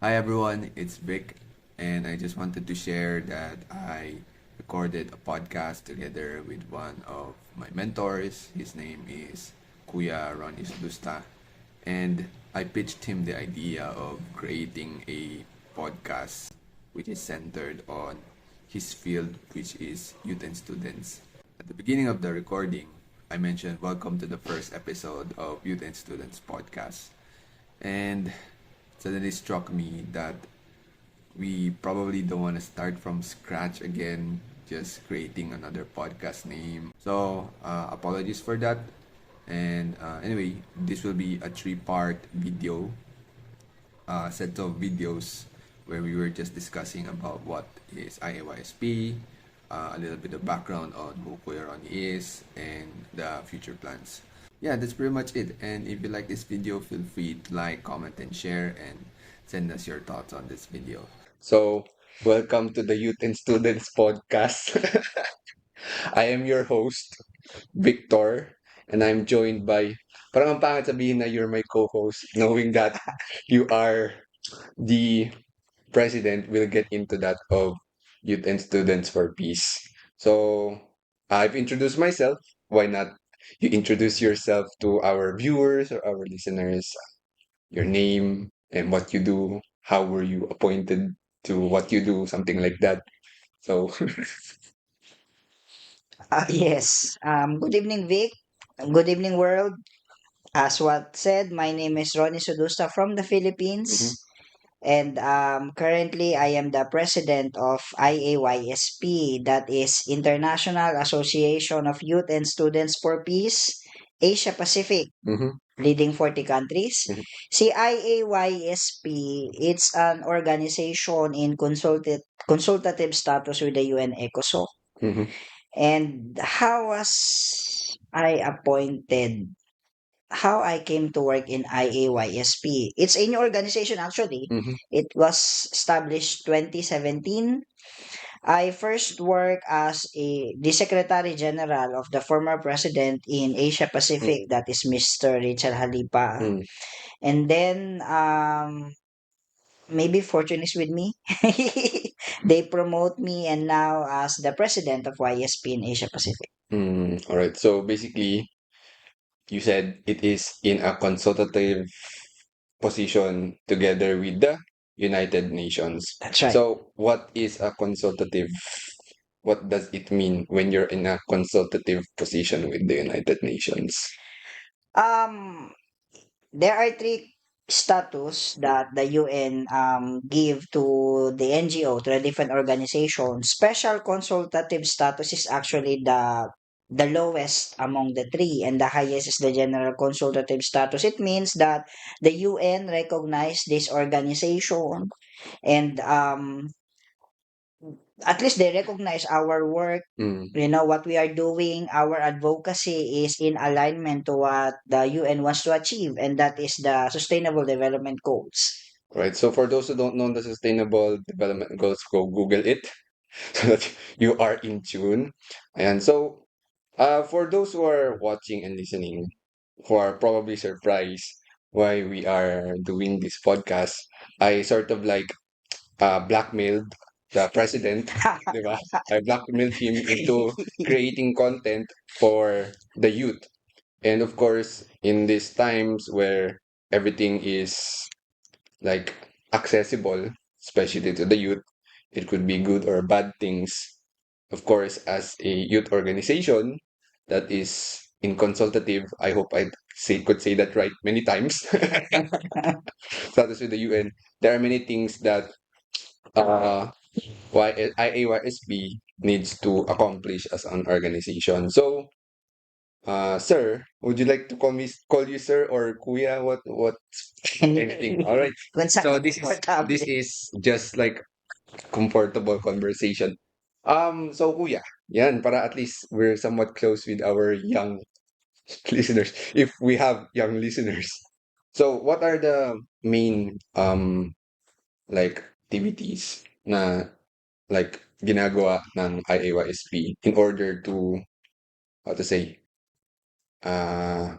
Hi everyone, it's Vic, and I just wanted to share that I recorded a podcast together with one of my mentors. His name is Kuya Ronnie Sodusta, and I pitched him the idea of creating a podcast which is centered on his field, which is youth and students. At the beginning of the recording, I mentioned welcome to the first episode of Youth and Students podcast. And suddenly struck me that we probably don't want to start from scratch again, just creating another podcast name. So, apologies for that. And anyway, this will be a three-part video, set of videos where we were just discussing about what is IAYSP, a little bit of background on who Kuya Ronnie is, and the future plans. Yeah, that's pretty much it. And if you like this video, feel free to like, comment, and share, and send us your thoughts on this video. So, welcome to the Youth and Students Podcast. I am your host, Victor, and I'm joined by, parang ang pangit sabihin na you're my co-host, knowing that you are the president. We'll get into that of Youth and Students for Peace. So, I've introduced myself. Why not you introduce yourself to our viewers or our listeners, your name and what you do, how were you appointed to what you do, something like that. So, Yes. Good evening, Vic. Good evening, world. As what said, my name is Ronnie Sodusta from the mhm, Philippines. And currently, I am the president of IAYSP, that is International Association of Youth and Students for Peace, Asia-Pacific, mhm, leading 40 countries. mhm, Si IAYSP, it's an organization in consultative status with the UN ECOSOC. mhm, And how was I appointed? How I came to work in IAYSP? It's a new organization actually. mhm, It was established 2017. I first worked as the Secretary General of the former president in Asia Pacific, that is Mr. Richard Halipa. mhm. And then maybe fortune is with me. They promote me and now as the president of YSP in Asia Pacific. All right. So basically, you said it is in a consultative position together with the United Nations. That's right. So, what is a consultative? What does it mean when you're in a consultative position with the United Nations? Um, there are three status that the UN give to the NGO, to the different organizations. Special consultative status is actually the lowest among the three, and the highest is the general consultative status. It means that the UN recognize this organization, and at least they recognize our work. Mm, What we are doing, our advocacy is in alignment to what the UN wants to achieve, and that is the Sustainable Development Goals. right. So, for those who don't know the Sustainable Development Goals, go Google it so that you are in tune. And so, for those who are watching and listening, who are probably surprised why we are doing this podcast, I sort of like blackmailed the president, di ba? I blackmailed him into creating content for the youth. And of course, in these times where everything is like accessible, especially to the youth, it could be good or bad things. Of course, as a youth organization that is in consultative, I hope I could say that right many times. Status with the UN, there are many things that uh, IAYSB needs to accomplish as an organization. So, sir, would you like to call you sir or kuya? What anything? All right. Kung saan So komportable. this is just like comfortable conversation. So kuya, yan para at least we're somewhat close with our young listeners, if we have young listeners. So, what are the main like activities na like ginagawa ng IAYSP in order to how to say uh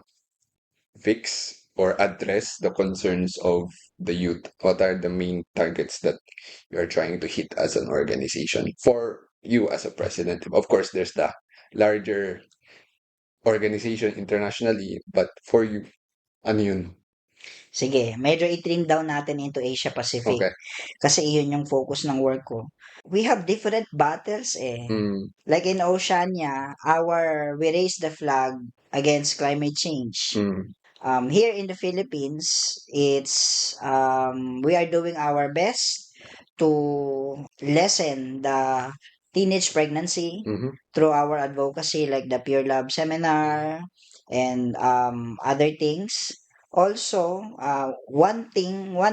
fix or address the concerns of the youth? What are the main targets that you are trying to hit as an organization for you as a president? Of course, there's the larger organization internationally, but for you, ano yun? Sige, medyo i-trim down natin into Asia Pacific Okay. kasi iyon yung focus ng work ko. We have different battles eh. Mm, Like in Oceania, we raise the flag against climate change. mm, Here in the Philippines, we are doing our best to lessen the teenage pregnancy mhm, through our advocacy, like the Pure Love Seminar and other things. Also, one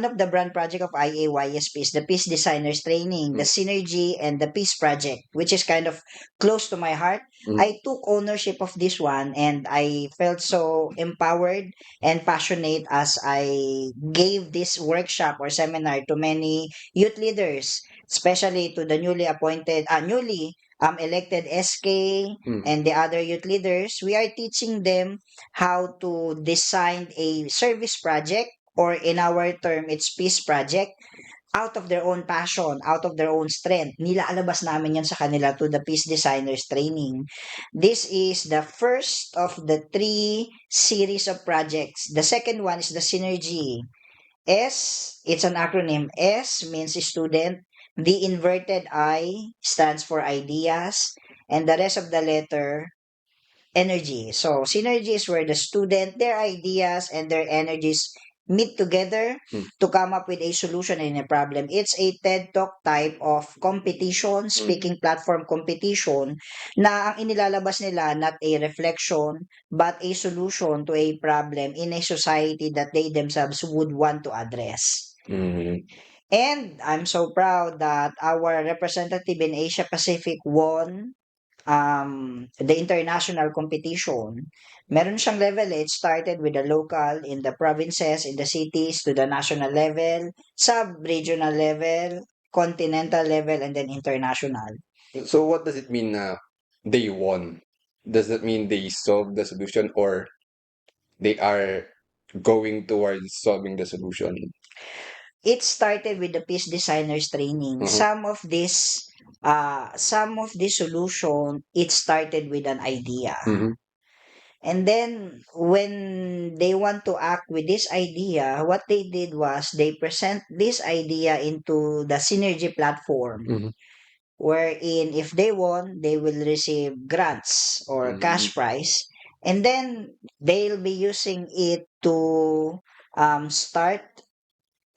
of the brand project of IAYSP is the Peace Designers Training, the mm, Synergy, and the Peace Project, which is kind of close to my heart. mm, I took ownership of this one and I felt so empowered and passionate as I gave this workshop or seminar to many youth leaders, especially to the newly elected SK mm, and the other youth leaders. We are teaching them how to design a service project, or in our term, it's peace project, out of their own passion, out of their own strength. Nilalabas namin yan sa kanila to the Peace Designers Training. This is the first of the three series of projects. The second one is the Synergy. It's an acronym. S means student. The inverted I stands for ideas. And the rest of the letter energy. So synergy is where the student, their ideas and their energies meet together mm, to come up with a solution in a problem. It's a TED Talk type of competition, mm, speaking platform competition, na ang inilalabas nila not a reflection but a solution to a problem in a society that they themselves would want to address. mm. And I'm so proud that our representative in Asia Pacific won the international competition. Meron siyang level eh. It started with the local in the provinces, in the cities, to the national level, sub-regional level, continental level, and then international. So what does it mean na they won? Does that mean they solved the solution or they are going towards solving the solution? It started with the peace designers training. Uh-huh. Some of this solution, it started with an idea. Mhm, And then when they want to act with this idea, what they did was they present this idea into the synergy platform, mhm, wherein if they won, they will receive grants or mhm, cash prize. And then they'll be using it to start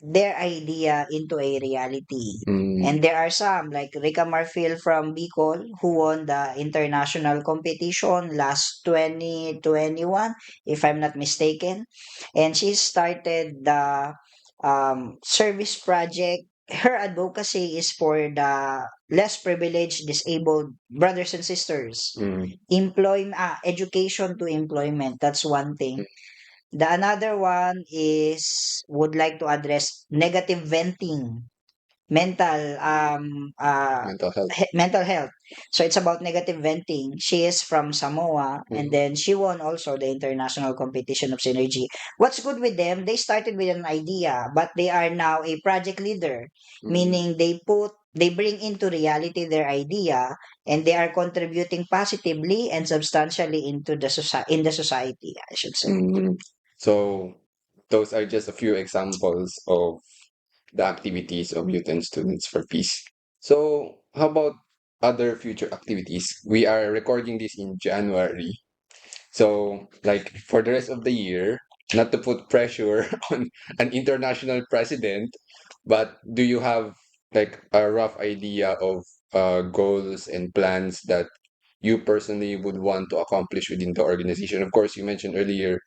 their idea into a reality. mm, And there are some like Rica Marfil from Bicol who won the international competition last 2021, if I'm not mistaken. And she started the service project. Her advocacy is for the less privileged, disabled brothers and sisters. mm, Education to employment. That's one thing. The another one is would like to address negative venting, mental mental health. mental health. So it's about negative venting. She is from Samoa and Mhm, then she won also the international competition of synergy. What's good with them? They started with an idea, but they are now a project leader, mm, meaning they bring into reality their idea and they are contributing positively and substantially into in the society, I should say. mm. So those are just a few examples of the activities of youth and students for peace. So how about other future activities? We are recording this in January. So, like for the rest of the year, not to put pressure on an international president, but do you have like a rough idea of goals and plans that you personally would want to accomplish within the organization? Of course, you mentioned earlier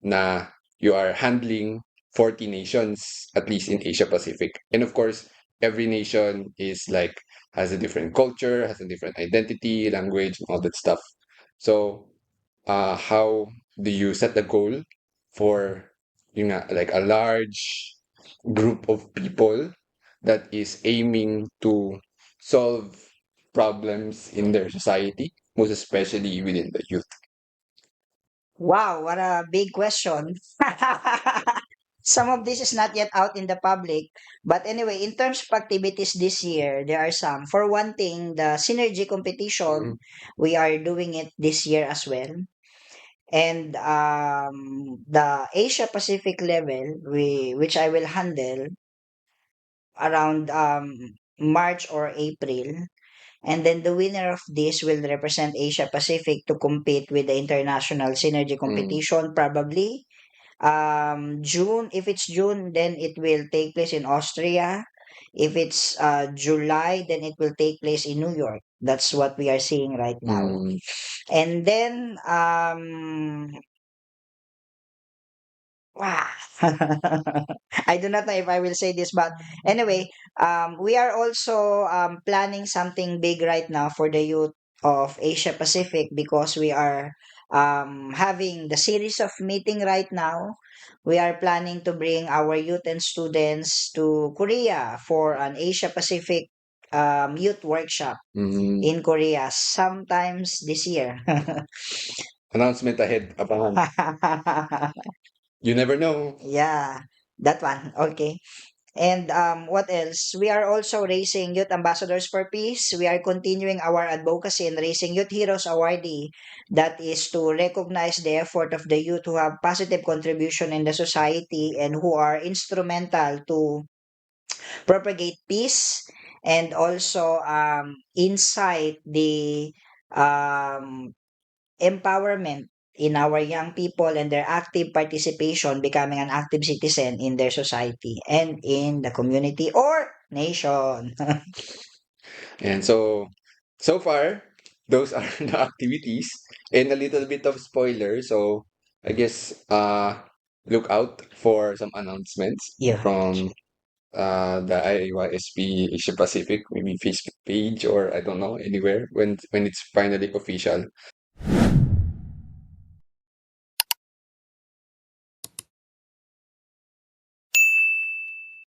na you are handling 40 nations, at least in Asia Pacific. And of course, every nation is like has a different culture, has a different identity, language, and all that stuff. So, how do you set the goal for like a large group of people that is aiming to solve problems in their society, most especially within the youth? Wow, what a big question. Some of this is not yet out in the public. But anyway, in terms of activities this year, there are some. For one thing, the synergy Mm, competition, we are doing it this year as well. And the Asia Pacific level, which I will handle around March or April. And then the winner of this will represent Asia Pacific to compete with the international synergy mm, competition, probably June. If it's June, then it will take place in Austria. If it's July, then it will take place in New York. That's what we are seeing right now. mm, And then wow. I do not know if I will say this, but anyway, we are also planning something big right now for the youth of Asia Pacific, because we are having the series of meeting right now. We are planning to bring our youth and students to Korea for an Asia Pacific youth workshop mm. in Korea sometimes this year. Announcement ahead, abangan. You never know. Yeah, that one. Okay. And what else? We are also raising Youth Ambassadors for Peace. We are continuing our advocacy and raising Youth Heroes Awardee. That is to recognize the effort of the youth who have positive contribution in the society and who are instrumental to propagate peace, and also incite the um, empowerment in our young people and their active participation, becoming an active citizen in their society and in the community or nation. And so far, those are the activities and a little bit of spoiler. So I guess look out for some announcements Yeah. from the IYSP Asia Pacific, maybe Facebook page or I don't know, anywhere when it's finally official.